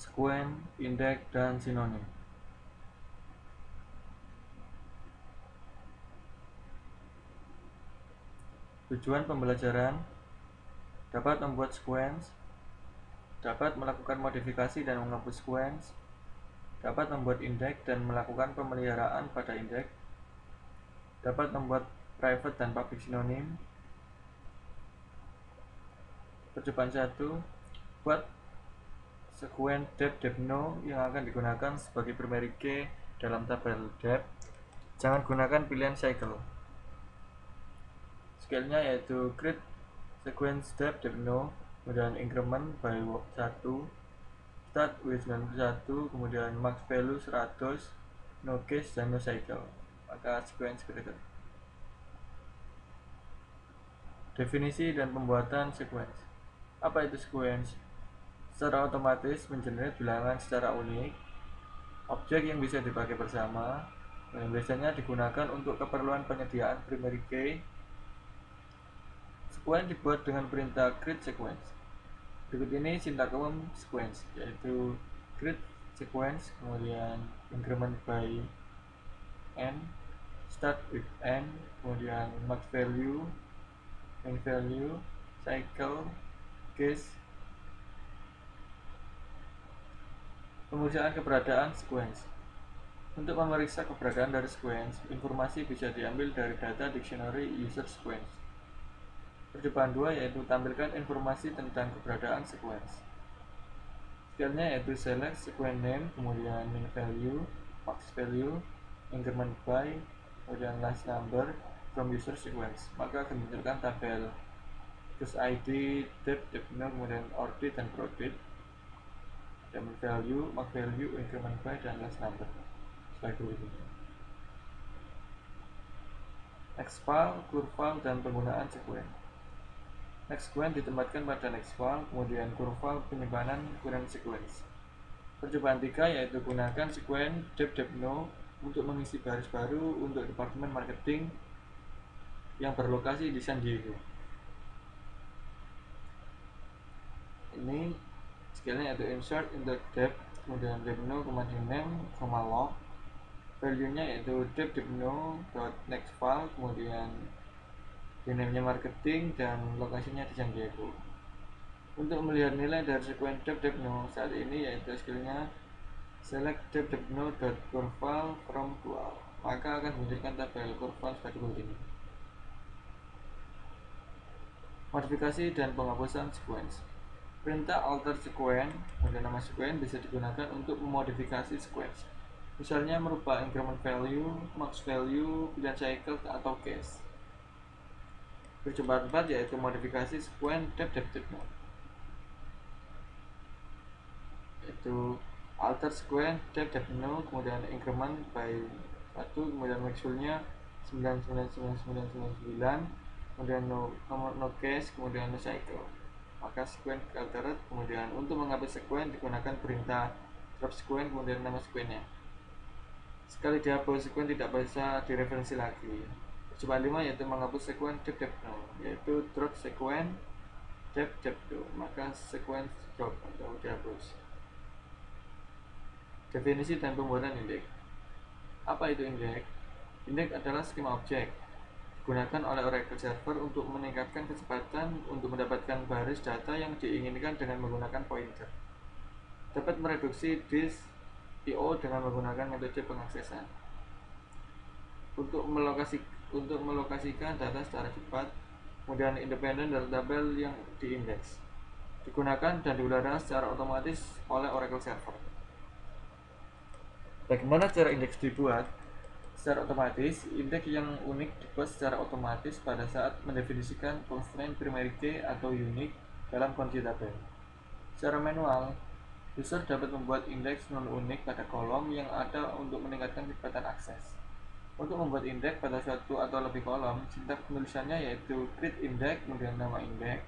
sequence, index, dan sinonim. Tujuan pembelajaran dapat membuat sequence, dapat melakukan modifikasi dan menghapus sequence, dapat membuat indeks dan melakukan pemeliharaan pada indeks, dapat membuat private dan public sinonim. Percobaan 1, buat sequence depth no yang akan digunakan sebagai primary key dalam tabel depth. Jangan gunakan pilihan cycle. Scale-nya yaitu create sequence depth no, kemudian increment by 1, start with 91, kemudian max value 100, no case dan no cycle, maka sequence created. Definisi dan pembuatan sequence. Apa itu sequence? Secara otomatis mengenerate bilangan secara unik, objek yang bisa dipakai bersama, yang biasanya digunakan untuk keperluan penyediaan primary key. Sequence dibuat dengan perintah create sequence. Berikut ini sintaks umum sequence, yaitu create sequence, kemudian increment by n, start with n, kemudian max value, min value, cycle, case. Pemeriksaan keberadaan sequence. Untuk memeriksa keberadaan dari sequence, informasi bisa diambil dari data dictionary user sequence. Percobaan 2 yaitu tampilkan informasi tentang keberadaan sequence. Scale-nya yaitu select sequence name, kemudian min value, max value, increment by, kemudian last number from user sequence. Maka akan munculkan tabel terus ID, depth, no, kemudian ordit dan prodit, dan min value, max value, increment by, dan last number. Sebagai berikut. Next file, curve file, dan penggunaan sequence. Next sequence ditempatkan pada next file, kemudian curve file penyimpanan current sequence. Percobaan 3 yaitu gunakan sequence depth no untuk mengisi baris baru untuk departemen marketing yang berlokasi di San Diego. Ini scale-nya yaitu insert index depth, kemudian depth no, kemudian name, log. Value-nya yaitu depth no dot next file, kemudian name-nya marketing dan lokasinya di San Diego. Untuk melihat nilai dari sequence depth no saat ini yaitu skill-nya select depth no dot curve file from dual, maka akan munculkan tabel curve file sebagai berikut ini. Modifikasi dan penghapusan sequence. Perintah alter sequence, kemudian nama sequence bisa digunakan untuk memodifikasi sequence. Misalnya merubah increment value, max value, pilihan cycle atau case. Percobaan 4 yaitu modifikasi sequence depth no, yaitu alter sequence depth no, kemudian increment by 1, kemudian maximumnya 99999, kemudian no case, kemudian no cycle, maka sequence altered. Kemudian untuk menghapus sequence digunakan perintah drop sequence, kemudian nama sequence-nya. Sekali dihapus sequence tidak bisa direferensi lagi. Percobaan 5 yaitu menghapus sequence depth no, yaitu drop sequence depth no, maka sequence drop atau dihapus. Definisi dan pembuatan indeks. Apa itu indeks? Indeks adalah skema objek digunakan oleh Oracle Server untuk meningkatkan kecepatan untuk mendapatkan baris data yang diinginkan dengan menggunakan pointer. Dapat mereduksi disk I/O dengan menggunakan metode pengaksesan. Untuk melokasikan data secara cepat, kemudian independen dari tabel yang diindeks, digunakan dan diudara secara otomatis oleh Oracle Server. Bagaimana cara indeks dibuat? Secara otomatis, indeks yang unik dibuat secara otomatis pada saat mendefinisikan constraint primary key atau unique dalam kunci tabel. Secara manual, user dapat membuat indeks non-unik pada kolom yang ada untuk meningkatkan kecepatan akses. Untuk membuat indeks pada suatu atau lebih kolom, sintaks penulisannya yaitu create index, kemudian nama indeks,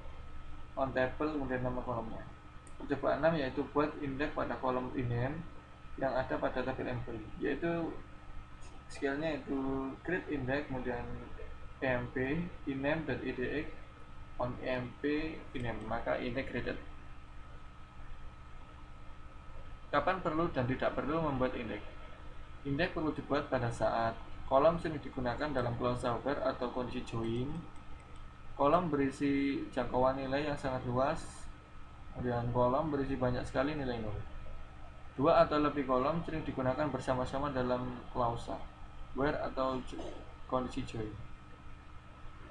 on table, kemudian nama kolomnya. Percobaan 6 yaitu buat indeks pada kolom rename yang ada pada tabel employee, yaitu scale-nya yaitu create index, kemudian emp ename.edx on emp ename, maka index created. Kapan perlu dan tidak perlu membuat indeks? Indeks perlu dibuat pada saat kolom sering digunakan dalam crossover atau kondisi join. Kolom berisi jangkauan nilai yang sangat luas, kemudian kolom berisi banyak sekali nilai nol. Dua atau lebih kolom sering digunakan bersama-sama dalam klausa, where atau kondisi join.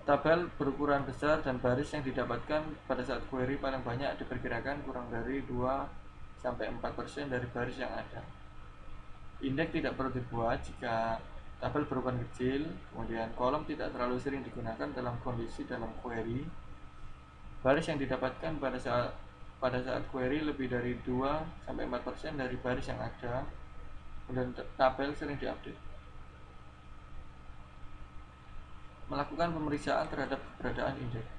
Tabel berukuran besar dan baris yang didapatkan pada saat query paling banyak diperkirakan kurang dari 2-4% dari baris yang ada. Indeks tidak perlu dibuat jika tabel berukuran kecil, kemudian kolom tidak terlalu sering digunakan dalam kondisi dalam query. Baris yang didapatkan pada saat query lebih dari 2-4% dari baris yang ada, kemudian tabel sering diupdate. Melakukan pemeriksaan terhadap keberadaan indeks.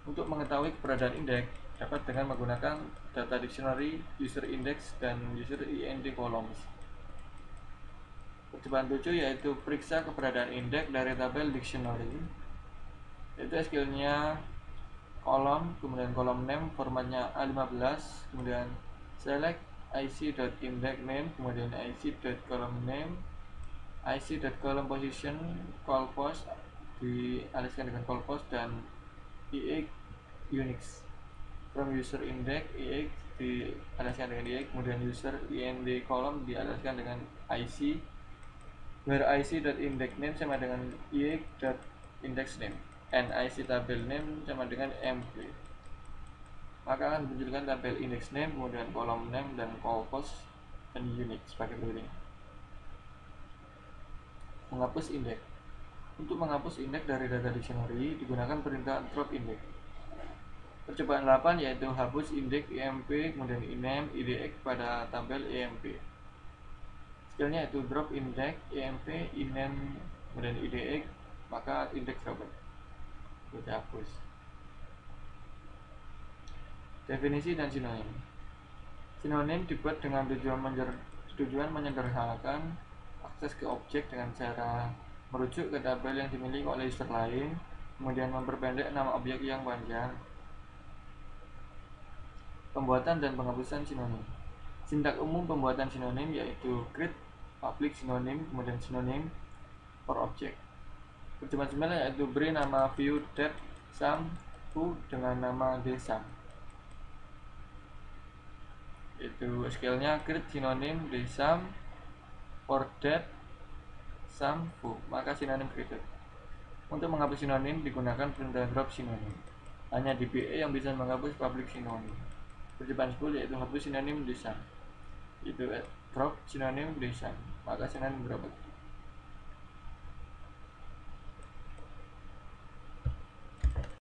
Untuk mengetahui keberadaan indeks dapat dengan menggunakan data dictionary, user index, dan user IND columns. Percobaan 7 yaitu periksa keberadaan indeks dari tabel dictionary. Itu SQL-nya kolom, kemudian kolom name formatnya A15, kemudian select ic.indexName, kemudian ic.columnName, ic.columnPosition, call post dialaskan dengan call post, dan EX Unix. From user index EX dialaskan dengan EX, kemudian user IND column dialaskan dengan IC, where IC.indexName sama dengan EX.indexName, and IC tabel name sama dengan MP. Maka akan munculkan tabel index name, kemudian kolom name, dan call post dan unix sebagai berikut. Menghapus indeks. Untuk menghapus indeks dari data dictionary digunakan perintah drop index. Percobaan 8 yaitu hapus indeks emp, kemudian ename idx pada tabel emp. Skillnya yaitu drop index emp, ename, kemudian idx, maka indeks drop kita hapus. Definisi dan sinonim. Sinonim dibuat dengan tujuan menyederhanakan akses ke objek dengan cara merujuk ke tabel yang dimiliki oleh user lain, kemudian memperpendek nama objek yang panjang. Pembuatan dan penghapusan sinonim. Sintak umum pembuatan sinonim yaitu create public sinonim, kemudian sinonim for object. Percobaan 9 yaitu beri nama view date sum who dengan nama dsum. Itu skillnya create sinonim dsum for date sum who, maka sinonim created. Untuk menghapus sinonim digunakan perintah drop sinonim. Hanya DBA yang bisa menghapus public sinonim. Percobaan 10 yaitu hapus sinonim dsum. Itu drop sinonim dsum, maka sinonim drop.